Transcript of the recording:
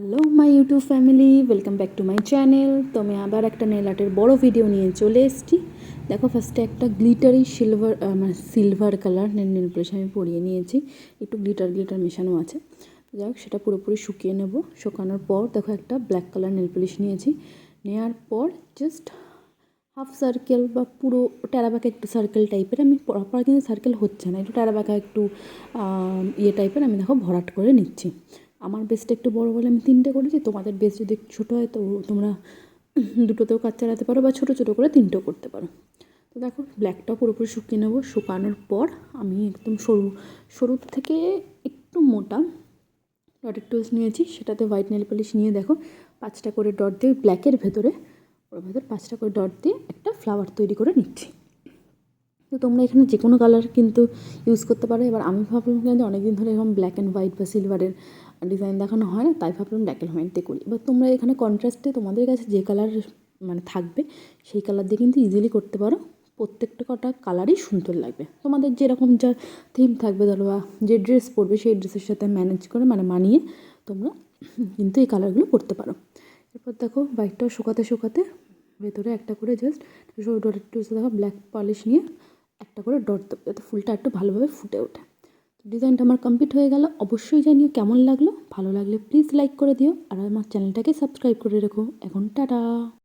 Hello my YouTube family, welcome back to my channel. তো আমি আবার একটা নেল আর্টের বড় ভিডিও নিয়ে চলে এসেছি। দেখো, ফার্স্টে একটা glittery silver colour nail polish আমি পরিয়ে নিয়েছি। একটু গ্লিটার মেশানো আছে। যাই হোক, সেটা পুরোপুরি শুকিয়ে নেব। শুকানোর পর দেখো একটা ব্ল্যাক কালার নেল পলিশ নিয়েছি। নেওয়ার পর জাস্ট হাফ সার্কেল বা পুরো টেরাবাঁকা একটু সার্কেল টাইপের, আমি প্রপার কিন্তু সার্কেল হচ্ছে না, একটু টেরাবাঁকা একটু টাইপের আমি দেখো ভরাট করে নিচ্ছি। আমার বেসটা একটু বড় বলে আমি 3টে করেছি। তোমাদের বেস যদি একটু ছোটো হয় তো তোমরা দুটোতেও কাজ চালাতে পারো বা ছোটো ছোটো করে 3টেও করতে পারো। তো দেখো, ব্ল্যাকটাও পুরোপুরি শুকিয়ে নেবো। শুকানোর পর আমি একদম সরু থেকে একটু মোটা ডটের টুলস নিয়েছি, সেটাতে হোয়াইট নেল পলিশ নিয়ে দেখো 5টা করে ডট দিয়ে ব্ল্যাকের ভেতরে, ওর ভেতর 5টা করে ডট দিয়ে একটা ফ্লাওয়ার তৈরি করে নিচ্ছি। তো তোমরা এখানে যে কোনো কালার কিন্তু ইউজ করতে পারো। এবার আমি ভাবলাম যে অনেকদিন ধরে এরকম ব্ল্যাক অ্যান্ড হোয়াইট বা সিলভারের ডিজাইন দেখানো হয় না, তাই ভাবলাম ব্ল্যাক অ্যান্ড হোয়াইট দিয়ে করি। এবার তোমরা এখানে কন্ট্রাস্টে তোমাদের কাছে যে কালার থাকবে সেই কালার দিয়ে কিন্তু ইজিলি করতে পারো। প্রত্যেকটা কটা কালারই সুন্দর লাগবে। তোমাদের যেরকম যা থিম থাকবে, ধরো বা যে ড্রেস পরবে সেই ড্রেসের সাথে ম্যানেজ করে মানিয়ে তোমরা কিন্তু এই কালারগুলো করতে পারো। এরপর দেখো, হোয়াইটটাও শুকাতে ভেতরে একটা করে জাস্ট ডটের টুলস দেখো ব্ল্যাক পলিশ নিয়ে একটা করে ডট দেবো, যাতে ফুলটা একটু ভালোভাবে ফুটে ওঠে। ডিজাইনটা আমার কমপ্লিট হয়ে গেল। অবশ্যই জানিও কেমন লাগলো। ভালো লাগলে প্লিজ লাইক করে দিও, আর আমার চ্যানেলটাকে সাবস্ক্রাইব করে রেখো। এখন টাটা।